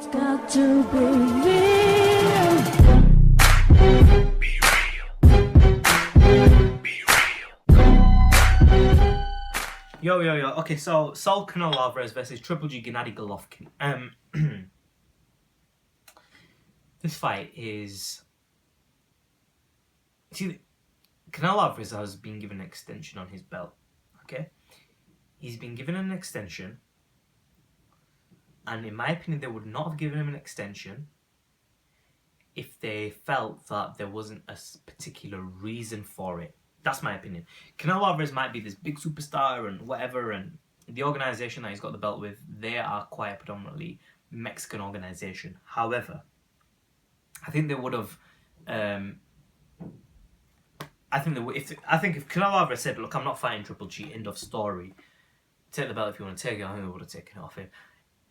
It's got to be real. Be real. Be real. Yo. Okay, so Saul Canelo Alvarez versus Triple G Gennady Golovkin. This fight is... See, Canelo Alvarez has been given an extension on his belt. Okay? He's been given an extension. And in my opinion, they would not have given him an extension if they felt that there wasn't a particular reason for it. That's my opinion. Canelo Alvarez might be this big superstar and whatever, and the organisation that he's got the belt with, they are quite a predominantly Mexican organisation. However, I think they would have... I think if Canelo Alvarez said, "Look, I'm not fighting Triple G. End of story. Take the belt if you want to take it." I think they would have taken it off him.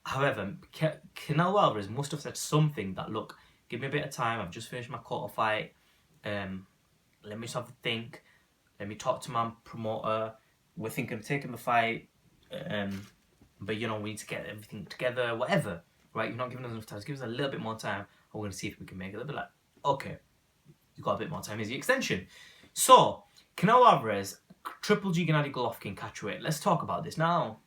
However, Canelo Alvarez must have said something that, "Look, give me a bit of time. I've just finished my quarter fight. Let me just have a think. Let me talk to my promoter. We're thinking of taking the fight, but we need to get everything together. Whatever, right? You're not giving us enough time. Just give us a little bit more time. We're going to see if we can make it." They'll be like, "Okay, you got a bit more time. Here's the extension." So, Canelo Alvarez, Triple G Gennady Golovkin catchweight. Let's talk about this now.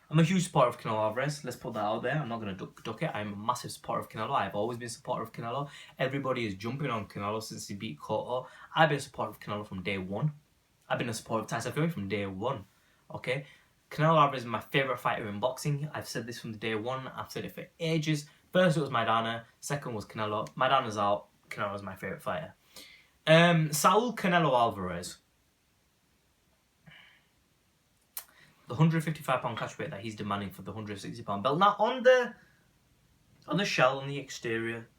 I'm a huge supporter of Canelo Alvarez. Let's put that out there. I'm not going to duck it. I'm a massive supporter of Canelo. I've always been a supporter of Canelo. Everybody is jumping on Canelo since he beat Cotto. I've been a supporter of Canelo from day one. I've been a supporter of Tyson Fury from day one. Okay? Canelo Alvarez is my favourite fighter in boxing. I've said this from the day one. I've said it for ages. First it was Maidana. Second was Canelo. Maidana's out. Canelo's my favourite fighter. Saul Canelo Alvarez. The 155-pound catchweight that he's demanding for the 160-pound belt. Now, on the shell, on the exterior,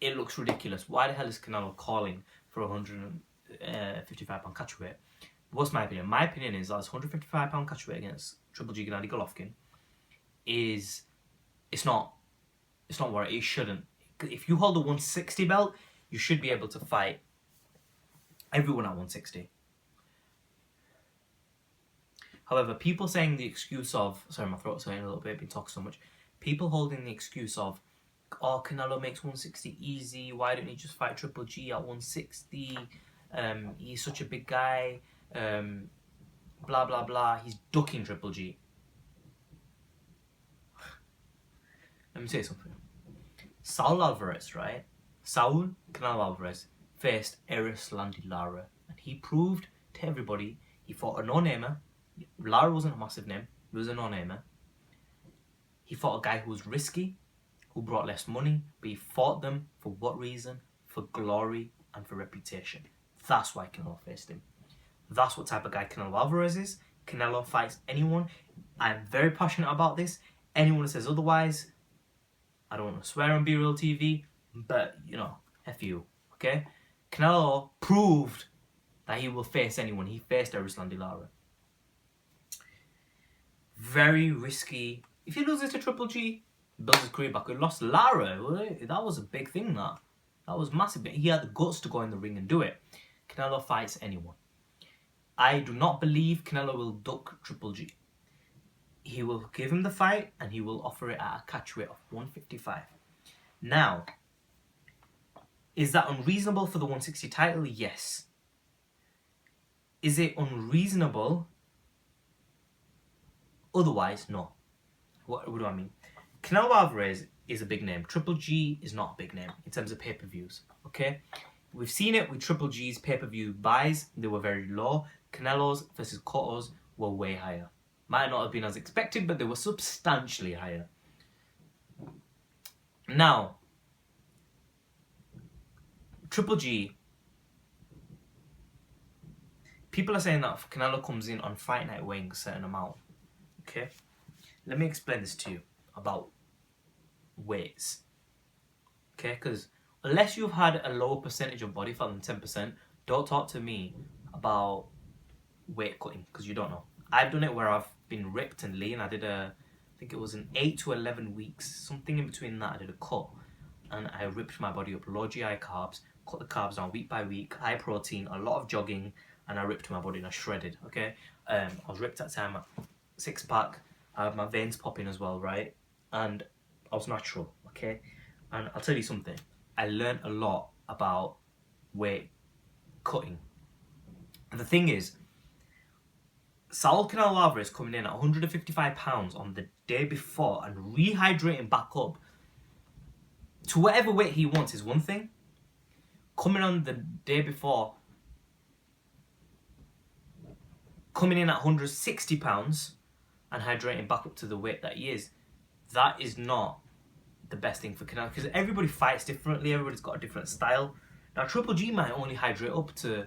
it looks ridiculous. Why the hell is Canelo calling for a 155-pound catchweight? What's my opinion? My opinion is that this 155-pound catchweight against Triple G Gennady Golovkin it's not what it shouldn't. If you hold a 160 belt, you should be able to fight everyone at 160. However, people saying the excuse of... Sorry, my throat's hurting a little bit, I've been talking so much. People holding the excuse of, "Oh, Canelo makes 160 easy, why don't he just fight Triple G at 160? He's such a big guy, blah, blah, blah. He's ducking Triple G." Let me say something. Saul Alvarez, right? Saul Canelo Alvarez faced Erislandy Lara, and he proved to everybody he fought a no-namer. Lara wasn't a massive name, he was a no-namer. He fought a guy who was risky, who brought less money, but he fought them for what reason? For glory and for reputation. That's why Canelo faced him. That's what type of guy Canelo Alvarez is. Canelo fights anyone. I'm very passionate about this. Anyone that says otherwise, I don't want to swear on Be Real TV, but, F you, okay? Canelo proved that he will face anyone. He faced Erislandy Lara. Very risky. If he loses to Triple G, he builds his career back. He lost Lara. That was a big thing, that was massive. He had the guts to go in the ring and do it. Canelo fights anyone. I do not believe Canelo will duck Triple G. He will give him the fight and he will offer it at a catch weight of 155. Now, is that unreasonable for the 160 title? Yes. Is it unreasonable otherwise? No. What do I mean? Canelo Alvarez is a big name. Triple G is not a big name in terms of pay-per-views. Okay? We've seen it with Triple G's pay-per-view buys. They were very low. Canelo's versus Cotto's were way higher. Might not have been as expected, but they were substantially higher. Now, Triple G, people are saying that if Canelo comes in on fight night weighing a certain amount, okay? Let me explain this to you about weights, okay? Because unless you've had a lower percentage of body fat than 10%, don't talk to me about weight cutting, because you don't know. I've done it where I've been ripped and lean. I think it was an 8 to 11 weeks, something in between that. I did a cut and I ripped my body up, low GI carbs, cut the carbs down week by week, high protein, a lot of jogging, and I ripped my body and I shredded, okay? I was ripped at the time, 6-pack, I had my veins popping as well, right? And I was natural, okay? And I'll tell you something. I learned a lot about weight cutting. And the thing is, Saul Canelo Alvarez coming in at 155 pounds on the day before and rehydrating back up to whatever weight he wants is one thing. Coming on the day before, coming in at 160 pounds and hydrating back up to the weight that he is, that is not the best thing for Canelo, because everybody fights differently, everybody's got a different style. Now Triple G might only hydrate up to,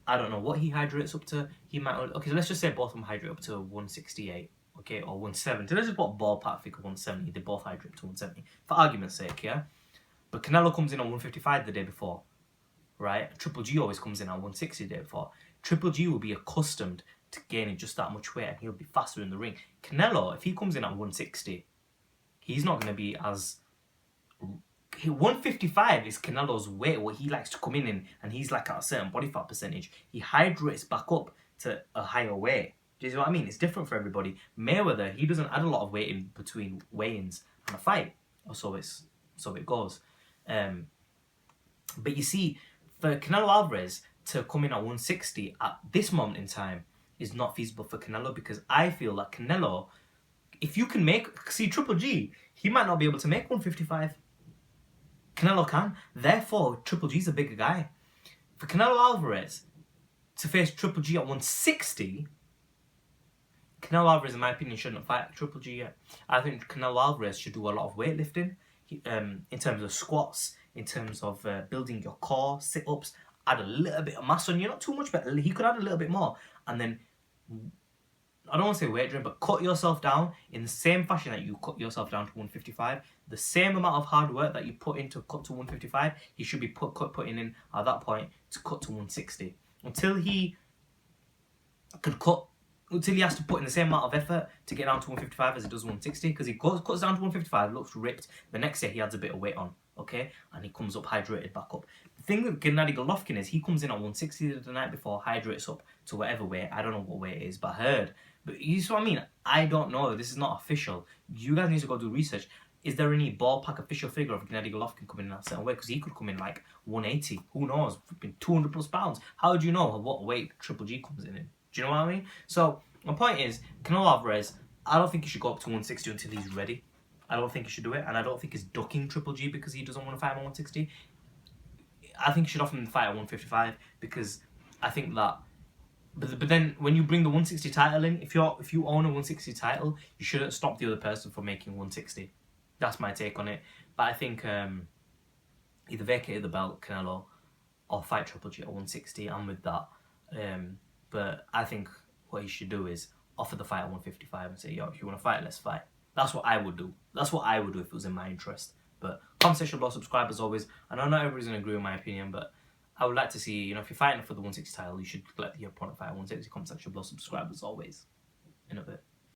I don't know what he hydrates up to. He might only, okay, so let's just say both of them hydrate up to 168, okay, or 170. Let's just put ballpark figure 170. They both hydrate to 170 for argument's sake, yeah. But Canelo comes in on 155 the day before, right? Triple G always comes in at 160 the day before. Triple G will be accustomed to gaining just that much weight, and he'll be faster in the ring. Canelo, if he comes in at 160, he's not going to be as... 155 is Canelo's weight, what he likes to come in, and he's like at a certain body fat percentage. He hydrates back up to a higher weight. Do you know what I mean? It's different for everybody. Mayweather, he doesn't add a lot of weight in between weigh-ins and a fight, or so it goes. But you see, for Canelo Alvarez to come in at 160 at this moment in time is not feasible for Canelo, because I feel that Canelo, if you can make... See, Triple G, he might not be able to make 155. Canelo can. Therefore, Triple G's a bigger guy. For Canelo Alvarez to face Triple G at 160, Canelo Alvarez, in my opinion, shouldn't fight Triple G yet. I think Canelo Alvarez should do a lot of weightlifting in terms of squats, in terms of building your core, sit-ups, add a little bit of mass on you. Not too much, but he could add a little bit more. And then, I don't want to say weight drain, but cut yourself down in the same fashion that you cut yourself down to 155. The same amount of hard work that you put in to cut to 155, he should be putting in at that point to cut to 160. Until he has to put in the same amount of effort to get down to 155 as he does 160, because he cuts down to 155, looks ripped. The next day he adds a bit of weight on, okay? And he comes up hydrated back up. The thing with Gennady Golovkin is he comes in at 160 the night before, hydrates up to whatever weight. I don't know what weight it is, but I heard. But you see what I mean? I don't know. This is not official. You guys need to go do research. Is there any ballpark official figure of Gennady Golovkin coming in that certain weight? Because he could come in like 180. Who knows? 200 plus pounds. How do you know what weight Triple G comes in? Do you know what I mean? So my point is, Canelo Alvarez, I don't think he should go up to 160 until he's ready. I don't think he should do it. And I don't think he's ducking Triple G because he doesn't want to fight him on 160. I think he should offer him the fight at 155, because I think that... But then when you bring the 160 title in, if you own a 160 title, you shouldn't stop the other person from making 160. That's my take on it. But I think either vacate the belt, Canelo, or fight Triple G at 160. I'm with that. But I think what he should do is offer the fight at 155 and say, yo, if you want to fight, let's fight. That's what I would do. That's what I would do if it was in my interest. But comment section below, subscribe as always. I know not everybody's going to agree with my opinion, but I would like to see, if you're fighting for the 160 title, you should let your opponent fight at 160. Comment section below, subscribe as always. In a bit.